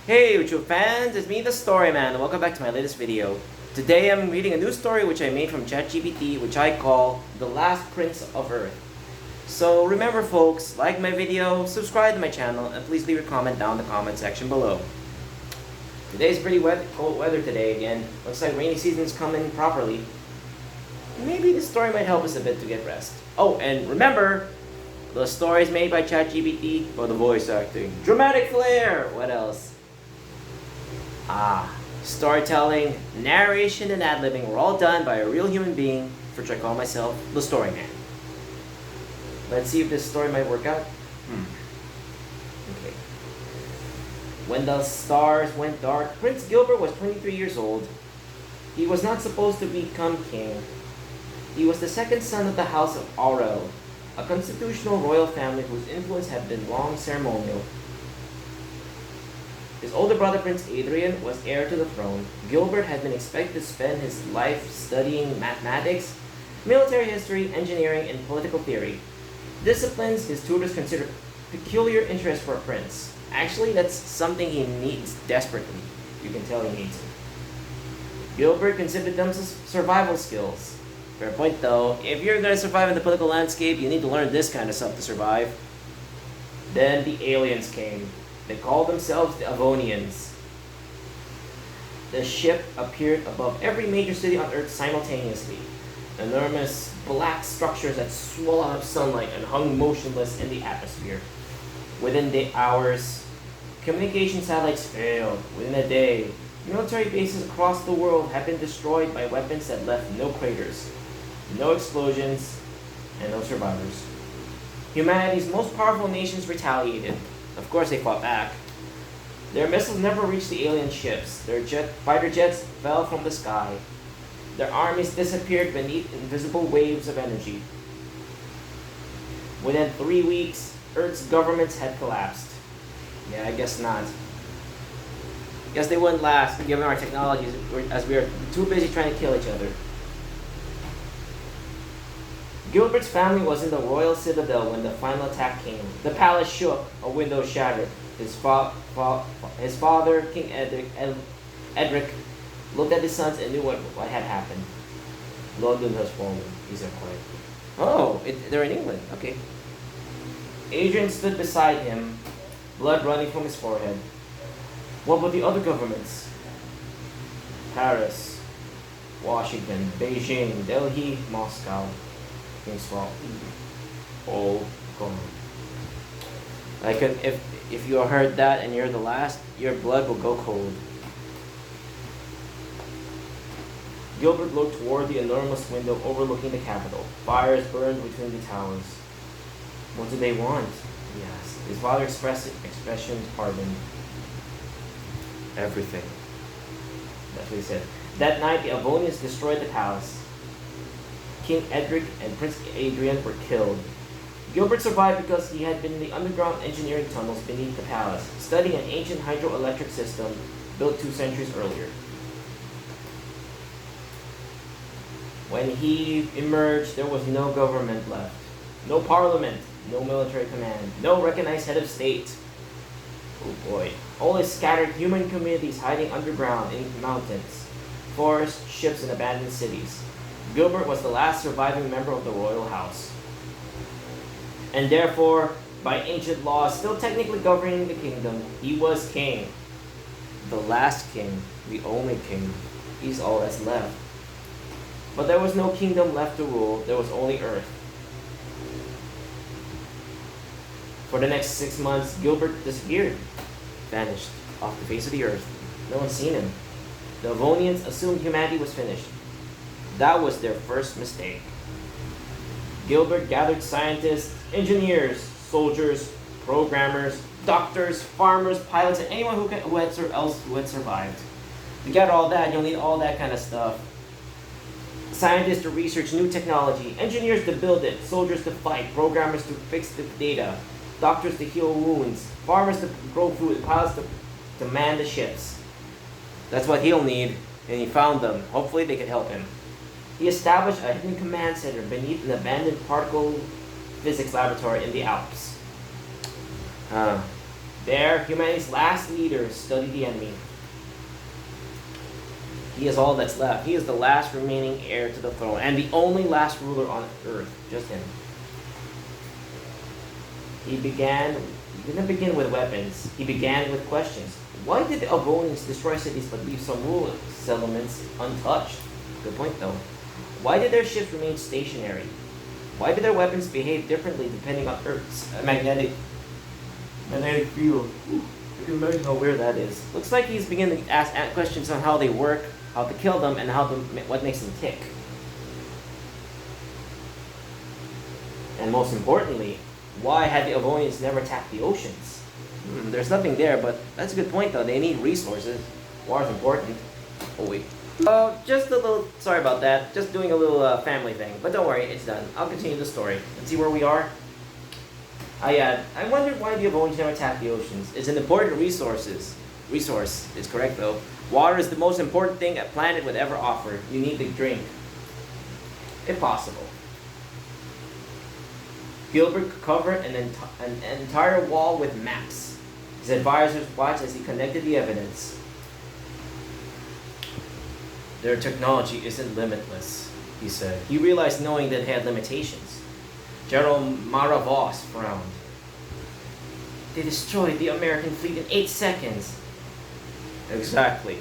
Hey YouTube fans, it's me the Storyman and welcome back to my latest video. Today I'm reading a new story which I made from Chat GPT which I call The Last Prince of Earth. So remember folks, like my video, subscribe to my channel, and please leave a comment down in the comment section below. Today's pretty cold weather today again. Looks like rainy season's coming properly. Maybe this story might help us a bit to get rest. Oh, and remember, the story is made by Chat GPT for the voice acting. Dramatic flair! What else? Storytelling, narration, and adlibbing were all done by a real human being, for which I call myself the Storyman. Let's see if this story might work out. Okay. When the stars went dark, Prince Gilbert was 23 years old. He was not supposed to become king. He was the second son of the House of Aurel, a constitutional royal family whose influence had been long ceremonial. His older brother, Prince Adrian, was heir to the throne. Gilbert had been expected to spend his life studying mathematics, military history, engineering, and political theory. Disciplines his tutors considered peculiar interest for a prince. Actually, that's something he needs desperately. You can tell he needs it. Gilbert considered them survival skills. Fair point though, if you're going to survive in the political landscape, you need to learn this kind of stuff to survive. Then the aliens came. They called themselves the Avonians. The ship appeared above every major city on Earth simultaneously. Enormous black structures that swallowed up sunlight and hung motionless in the atmosphere. Within the hours, communication satellites failed. Within a day, military bases across the world had been destroyed by weapons that left no craters, no explosions, and no survivors. Humanity's most powerful nations retaliated. Of course they fought back. Their missiles never reached the alien ships. Their fighter jets fell from the sky. Their armies disappeared beneath invisible waves of energy. Within 3 weeks, Earth's governments had collapsed. Yeah, I guess not. Guess they wouldn't last, given our technologies, as we are too busy trying to kill each other. Gilbert's family was in the royal citadel when the final attack came. The palace shook, a window shattered. His father, King Edric, looked at his sons and knew what had happened. London has fallen, he said quietly. Oh, they're in England, okay. Adrian stood beside him, blood running from his forehead. What about the other governments? Paris, Washington, Beijing, Delhi, Moscow. Things fall. All gone. Like if you heard that and you're the last, your blood will go cold. Gilbert looked toward the enormous window overlooking the capital. Fires burned between the towers. What do they want? He asked. His father expression hardened. Everything. That's what he said. That night, the Avonians destroyed the palace. King Edric and Prince Adrian were killed. Gilbert survived because he had been in the underground engineering tunnels beneath the palace, studying an ancient hydroelectric system built 2 centuries earlier. When he emerged, there was no government left, no parliament, no military command, no recognized head of state. Oh boy. Only scattered human communities hiding underground in mountains, forests, ships, and abandoned cities. Gilbert was the last surviving member of the royal house, and therefore, by ancient law, still technically governing the kingdom, he was king. The last king, the only king. He's all that's left. But there was no kingdom left to rule, there was only Earth. For the next 6 months, Gilbert disappeared, vanished off the face of the earth. No one's seen him. The Avonians assumed humanity was finished. That was their first mistake. Gilbert gathered scientists, engineers, soldiers, programmers, doctors, farmers, pilots, and anyone who had survived. To get all that, you'll need all that kind of stuff. Scientists to research new technology, engineers to build it, soldiers to fight, programmers to fix the data, doctors to heal wounds, farmers to grow food, and pilots to man the ships. That's what he'll need, and he found them. Hopefully they could help him. He established a hidden command center beneath an abandoned particle physics laboratory in the Alps. There, humanity's last leader studied the enemy. He is all that's left. He is the last remaining heir to the throne and the only last ruler on earth. Just him. He didn't begin with weapons. He began with questions. Why did the Avonians destroy cities but leave some rural settlements untouched? Good point though. Why did their ships remain stationary? Why did their weapons behave differently depending on Earth's magnetic field? You can imagine how weird that is. Looks like he's beginning to ask questions on how they work, how to kill them, and what makes them tick. And most importantly, why had the Avonians never attacked the oceans? There's nothing there, but that's a good point though. They need resources. War is important. Oh wait. Just a little, sorry about that. Just doing a little family thing. But don't worry, it's done. I'll continue the story. Let's see where we are. I wondered why the Avonians never attacked the oceans. It's an important resource is correct though. Water is the most important thing a planet would ever offer. You need to drink. If possible. Gilbert covered an entire wall with maps. His advisors watched as he connected the evidence. Their technology isn't limitless, he said. He realized knowing that it had limitations. General Maravos frowned. They destroyed the American fleet in 8 seconds. Exactly.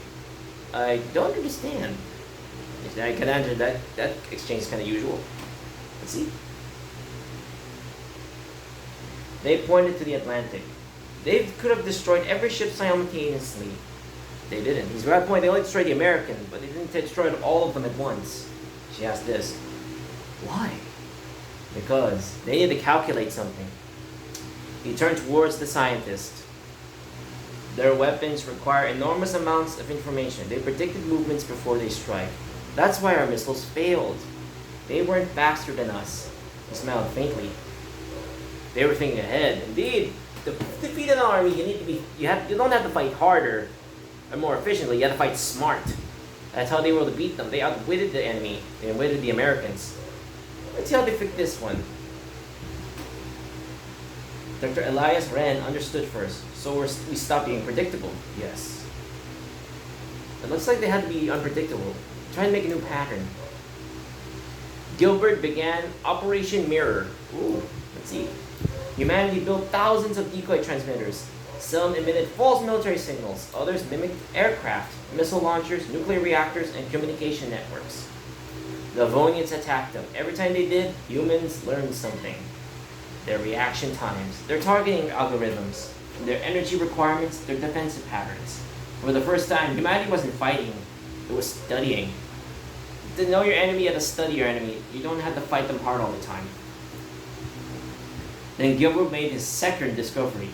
I don't understand. I can answer that. That exchange is kind of usual. Let's see. They pointed to the Atlantic. They could have destroyed every ship simultaneously. They didn't. He's right point. They only destroyed the American, but they didn't destroy all of them at once. She asked this. Why? Because they need to calculate something. He turned towards the scientist. Their weapons require enormous amounts of information. They predicted movements before they strike. That's why our missiles failed. They weren't faster than us. He smiled faintly. They were thinking ahead. Indeed, to defeat an army, you don't have to fight harder and more efficiently. You have to fight smart. That's how they were able to beat them. They outwitted the enemy. They outwitted the Americans. Let's see how they fix this one. Dr. Elias Wren understood first, so we stopped being predictable. Yes. It looks like they had to be unpredictable. Try and make a new pattern. Gilbert began Operation Mirror. Ooh, let's see. Humanity built thousands of decoy transmitters. Some emitted false military signals. Others mimicked aircraft, missile launchers, nuclear reactors, and communication networks. The Avonians attacked them. Every time they did, humans learned something. Their reaction times, their targeting algorithms, their energy requirements, their defensive patterns. For the first time, humanity wasn't fighting, it was studying. To know your enemy, you have to study your enemy. You don't have to fight them hard all the time. Then Gilbert made his second discovery.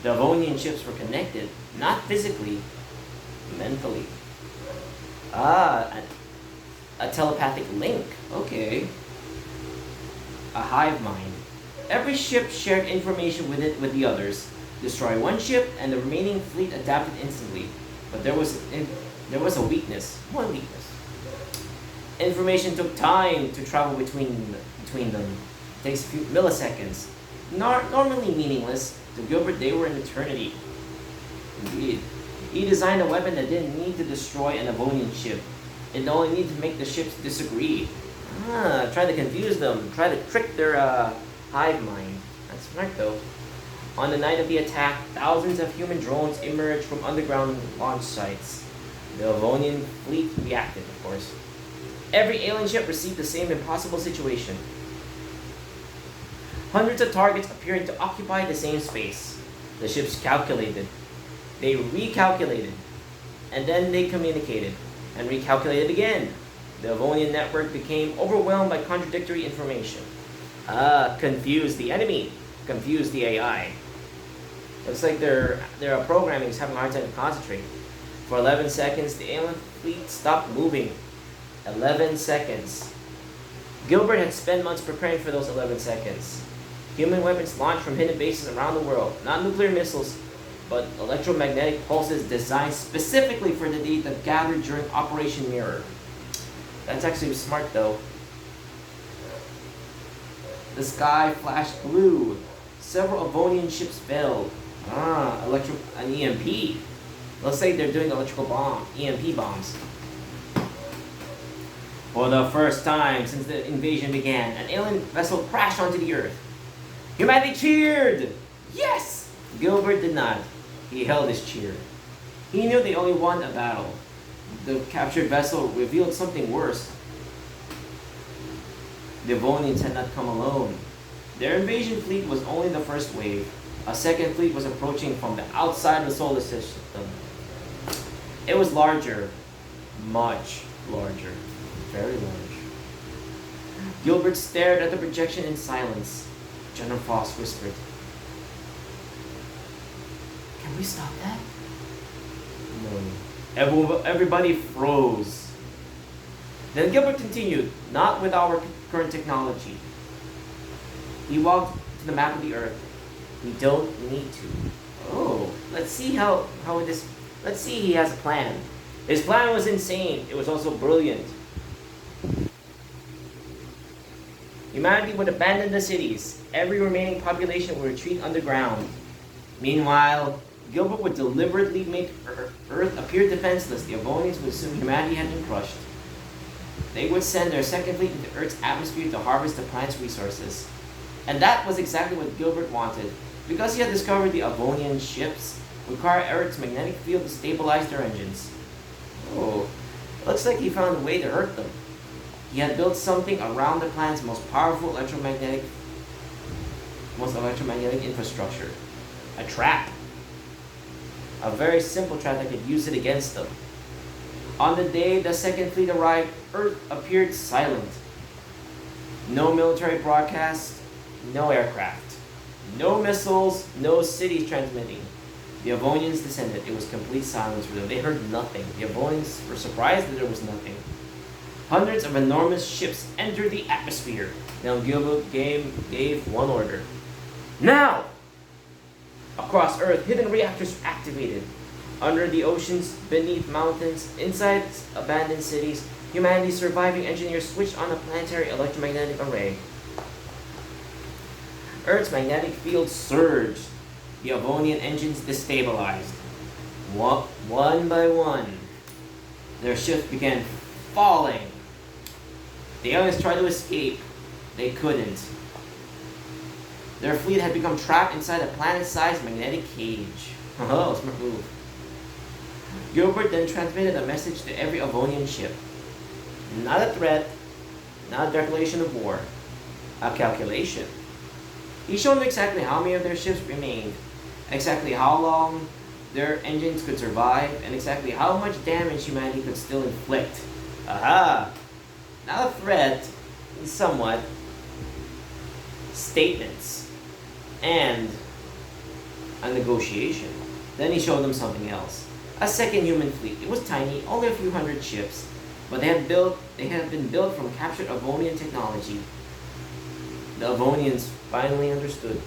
The Avonian ships were connected, not physically, mentally. A telepathic link. Okay. A hive mind. Every ship shared information with the others. Destroy one ship, and the remaining fleet adapted instantly. But there was a weakness. One weakness. Information took time to travel between them. It takes a few milliseconds. Normally meaningless. To Gilbert, they were an eternity. Indeed. He designed a weapon that didn't need to destroy an Avonian ship. It only needed to make the ships disagree. Try to confuse them. Try to trick their hive mind. That's smart though. On the night of the attack, thousands of human drones emerged from underground launch sites. The Avonian fleet reacted, of course. Every alien ship received the same impossible situation. Hundreds of targets appearing to occupy the same space. The ships calculated. They recalculated. And then they communicated. And recalculated again. The Avonian network became overwhelmed by contradictory information. Confused the enemy. Confused the AI. Looks like their programming is having a hard time to concentrate. For 11 seconds, the alien fleet stopped moving. 11 seconds. Gilbert had spent months preparing for those 11 seconds. Human weapons launched from hidden bases around the world. Not nuclear missiles, but electromagnetic pulses designed specifically for the data gathered during Operation Mirror. That's actually smart though. The sky flashed blue. Several Avonian ships fell. An EMP. Let's say they're doing EMP bombs. For the first time since the invasion began, an alien vessel crashed onto the Earth. Humanity cheered! Yes! Gilbert did not. He held his cheer. He knew they only won a battle. The captured vessel revealed something worse. The Devonians had not come alone. Their invasion fleet was only the first wave. A second fleet was approaching from the outside of the solar system. It was larger. Much larger. Very large. Gilbert stared at the projection in silence. General Frost whispered, "Can we stop that?" No. Everybody froze. Then Gilbert continued, "Not with our current technology." He walked to the map of the Earth. "We don't need to." Oh, let's see let's see he has a plan. His plan was insane. It was also brilliant. Humanity would abandon the cities. Every remaining population would retreat underground. Meanwhile, Gilbert would deliberately make Earth appear defenseless. The Avonians would assume humanity had been crushed. They would send their second fleet into Earth's atmosphere to harvest the planet's resources. And that was exactly what Gilbert wanted. Because he had discovered the Avonian ships require Earth's magnetic field to stabilize their engines. Oh, looks like he found a way to hurt them. He had built something around the planet's most electromagnetic infrastructure. A trap. A very simple trap that could use it against them. On the day the second fleet arrived, Earth appeared silent. No military broadcast, no aircraft. No missiles, no cities transmitting. The Avonians descended. It was complete silence for them. They heard nothing. The Avonians were surprised that there was nothing. Hundreds of enormous ships entered the atmosphere. Now Gilbert gave one order. Now! Across Earth, hidden reactors were activated. Under the oceans, beneath mountains, inside abandoned cities, humanity's surviving engineers switched on a planetary electromagnetic array. Earth's magnetic field surged. The Avonian engines destabilized. One by one, their ships began falling. The aliens tried to escape. They couldn't. Their fleet had become trapped inside a planet-sized magnetic cage. Oh, smart move. Gilbert then transmitted a message to every Avonian ship. Not a threat, not a declaration of war, a calculation. He showed them exactly how many of their ships remained, exactly how long their engines could survive, and exactly how much damage humanity could still inflict. Aha! Not a threat, somewhat. Statements. And a negotiation. Then he showed them something else. A second human fleet. It was tiny, only a few hundred ships, but they had been built from captured Avonian technology. The Avonians finally understood.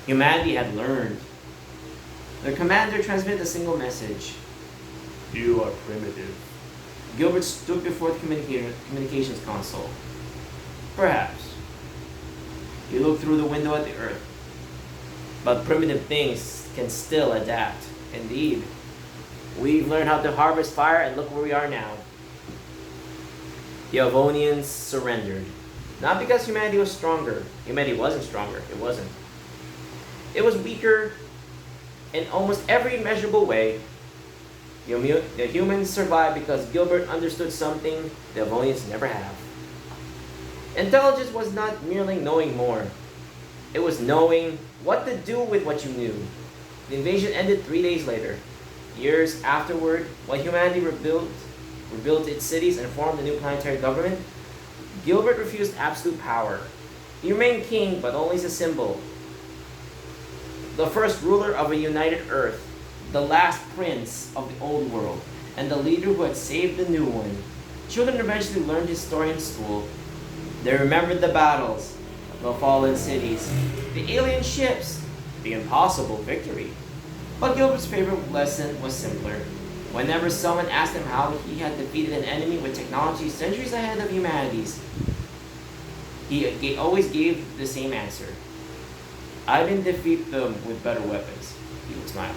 Humanity had learned. Their commander transmitted a single message. "You are primitive." Gilbert stood before the communications console. Perhaps. He looked through the window at the Earth. But primitive things can still adapt. Indeed. We've learned how to harvest fire, and look where we are now. The Avonians surrendered. Not because humanity was stronger. Humanity wasn't stronger. It wasn't. It was weaker in almost every measurable way. The humans survived because Gilbert understood something the Avonians never have. Intelligence was not merely knowing more. It was knowing what to do with what you knew. The invasion ended 3 days later. Years afterward, while humanity rebuilt its cities and formed a new planetary government, Gilbert refused absolute power. He remained king, but only as a symbol. The first ruler of a united Earth, the last prince of the old world, and the leader who had saved the new one. Children eventually learned his story in school. They remembered the battles, the fallen cities, the alien ships, the impossible victory. But Gilbert's favorite lesson was simpler. Whenever someone asked him how he had defeated an enemy with technology centuries ahead of humanity's, he always gave the same answer. I didn't defeat them with better weapons. He would smile.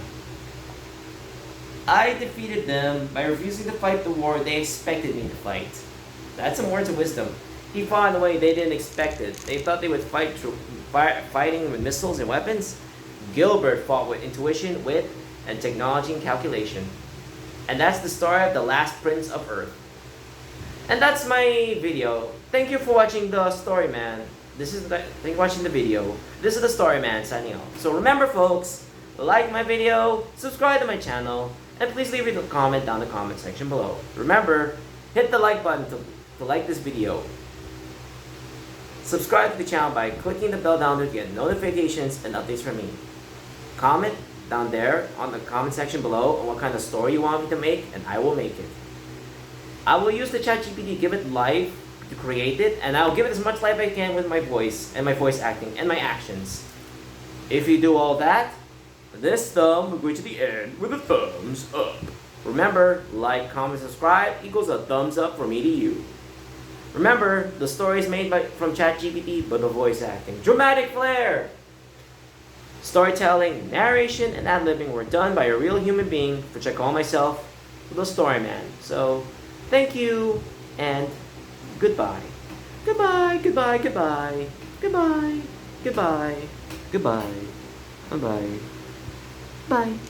I defeated them by refusing to fight the war they expected me to fight. That's some words of wisdom. He fought in a way they didn't expect it. They thought they would fight fighting with missiles and weapons. Gilbert fought with intuition, wit, and technology and calculation. And that's the story of the last prince of Earth. And that's my video. Thank you for watching the story, man. Thank you for watching the video. This is the story, man, signing off. So remember, folks, like my video, subscribe to my channel, and please leave a comment down in the comment section below. Remember, hit the like button to like this video. Subscribe to the channel by clicking the bell down there to get notifications and updates from me. Comment down there on the comment section below on what kind of story you want me to make, and I will make it. I will use the Chat GPT, give it life to create it, and I'll give it as much life I can with my voice and my voice acting and my actions. If you do all that, this thumb will go to the end with a thumbs up. Remember, like, comment, subscribe equals a thumbs up from me to you. Remember, the story is made from Chat GPT, but no voice acting. Dramatic flair! Storytelling, narration, and ad-libbing were done by a real human being, which I call myself the story man. So, thank you, and goodbye. Goodbye, goodbye, goodbye. Goodbye, goodbye, goodbye. Bye-bye. Bye.